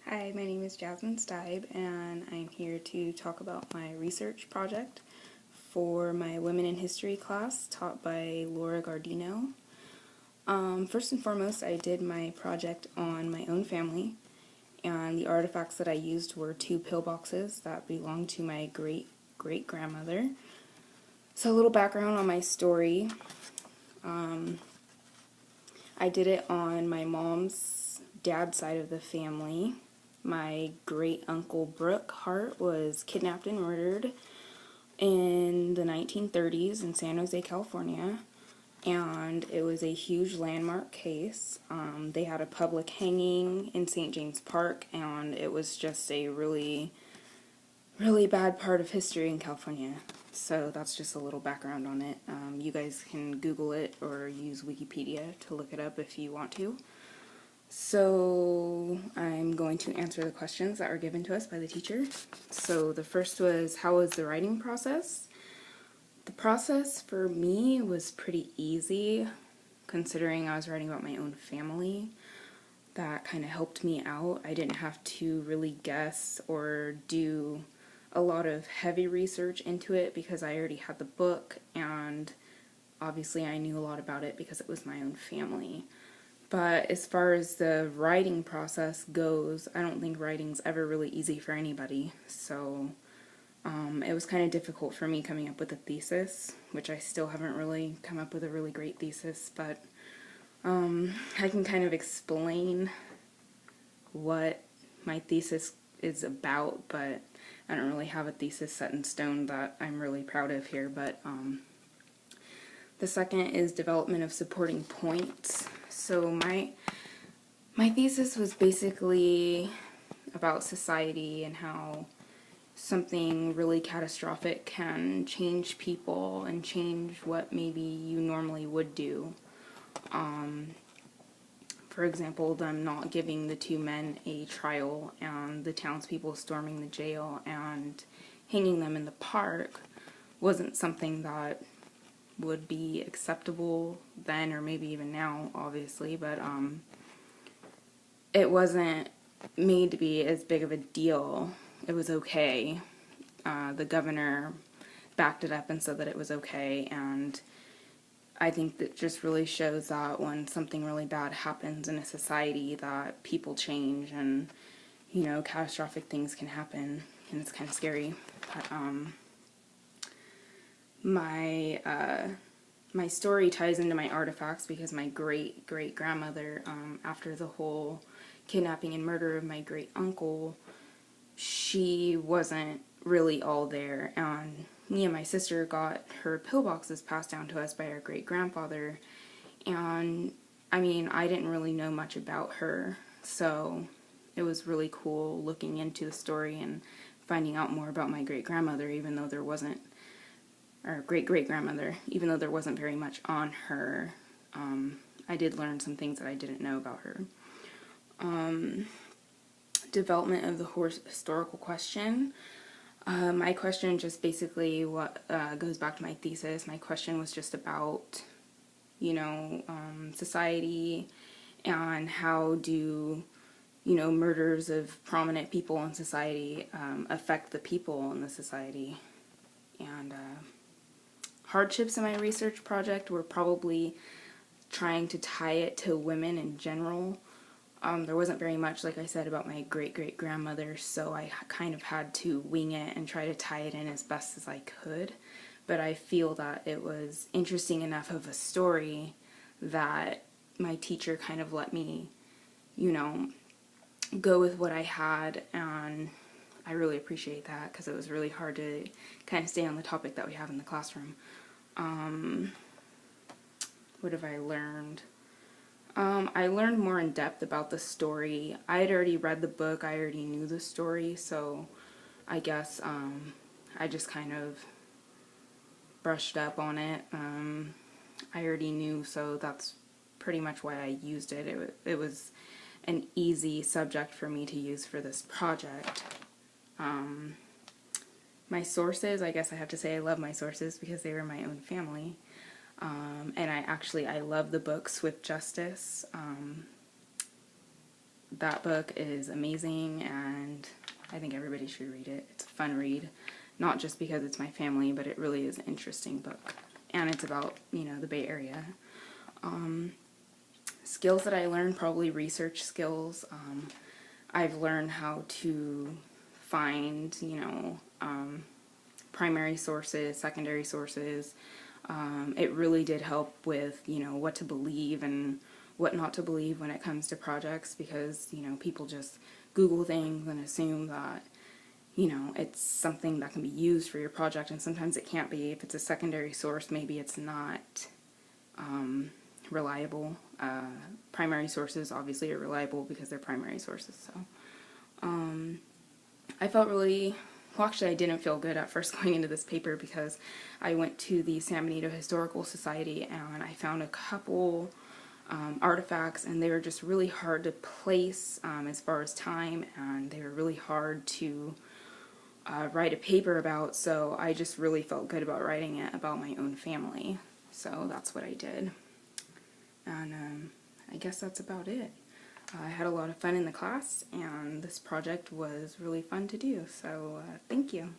Hi, my name is Jasmine Stibe, and I'm here to talk about my research project for my Women in History class taught by Laura Gardino. First and foremost, I did my project on my own family, and the artifacts that I used were 2 pillboxes that belonged to my great-great-grandmother. So a little background on my story. I did it on my mom's dad's side of the family. My great-uncle Brooke Hart was kidnapped and murdered in the 1930s in San Jose, California, and it was a huge landmark case. They had a public hanging in St. James Park, and it was just a really bad part of history in California. So that's just a little background on it. You guys can Google it or use Wikipedia to look it up if you want to. So I'm going to answer the questions that were given to us by the teacher. So the first was, how was the writing process? The process for me was pretty easy, considering I was writing about my own family. That kind of helped me out. I didn't have to really guess or do a lot of heavy research into it because I already had the book, and obviously I knew a lot about it because it was my own family. But as far as the writing process goes, I don't think writing's ever really easy for anybody. So it was kind of difficult for me coming up with a thesis, which I still haven't really come up with a really great thesis, but I can kind of explain what my thesis is about, but I don't really have a thesis set in stone that I'm really proud of here. But the second is development of supporting points. So my thesis was basically about society and how something really catastrophic can change people and change what maybe you normally would do. For example, them not giving the 2 men a trial and the townspeople storming the jail and hanging them in the park wasn't something that would be acceptable then, or maybe even now, obviously, but it wasn't made to be as big of a deal. It was okay. The governor backed it up and said that it was okay, and I think that just really shows that when something really bad happens in a society that people change, and catastrophic things can happen, and it's kind of scary. But my story ties into my artifacts because my great-great-grandmother, after the whole kidnapping and murder of my great-uncle, she wasn't really all there, and me and my sister got her pillboxes passed down to us by our great-grandfather, and I mean, I didn't really know much about her, so it was really cool looking into the story and finding out more about my great-grandmother, even though there wasn't, or great-great-grandmother, even though there wasn't very much on her. I did learn some things that I didn't know about her. Development of the historical question. My question just basically goes back to my thesis. My question was just about, society and how do, murders of prominent people in society affect the people in the society. And hardships in my research project were probably trying to tie it to women in general. There wasn't very much, like I said, about my great-great-grandmother, so I kind of had to wing it and try to tie it in as best as I could. But I feel that it was interesting enough of a story that my teacher kind of let me, go with what I had, and I really appreciate that because it was really hard to kind of stay on the topic that we have in the classroom. What have I learned? I learned more in depth about the story. I had already read the book, I already knew the story, so I guess I just kind of brushed up on it. I already knew, so that's pretty much why I used it. It was an easy subject for me to use for this project. My sources, I guess I have to say I love my sources because they were my own family. And I love the book Swift Justice. that book is amazing, and I think everybody should read it. It's a fun read, not just because it's my family, but it really is an interesting book. And it's about, the Bay Area. Skills that I learned, probably research skills. I've learned how to find, primary sources, secondary sources. It really did help with, what to believe and what not to believe when it comes to projects, because, people just Google things and assume that, it's something that can be used for your project, and sometimes it can't be. If it's a secondary source, maybe it's not reliable. Primary sources obviously are reliable because they're primary sources. So I felt really, well, actually I didn't feel good at first going into this paper, because I went to the San Benito Historical Society and I found a couple artifacts, and they were just really hard to place as far as time, and they were really hard to write a paper about, so I just really felt good about writing it about my own family. So that's what I did. And I guess that's about it. I had a lot of fun in the class, and this project was really fun to do, so thank you.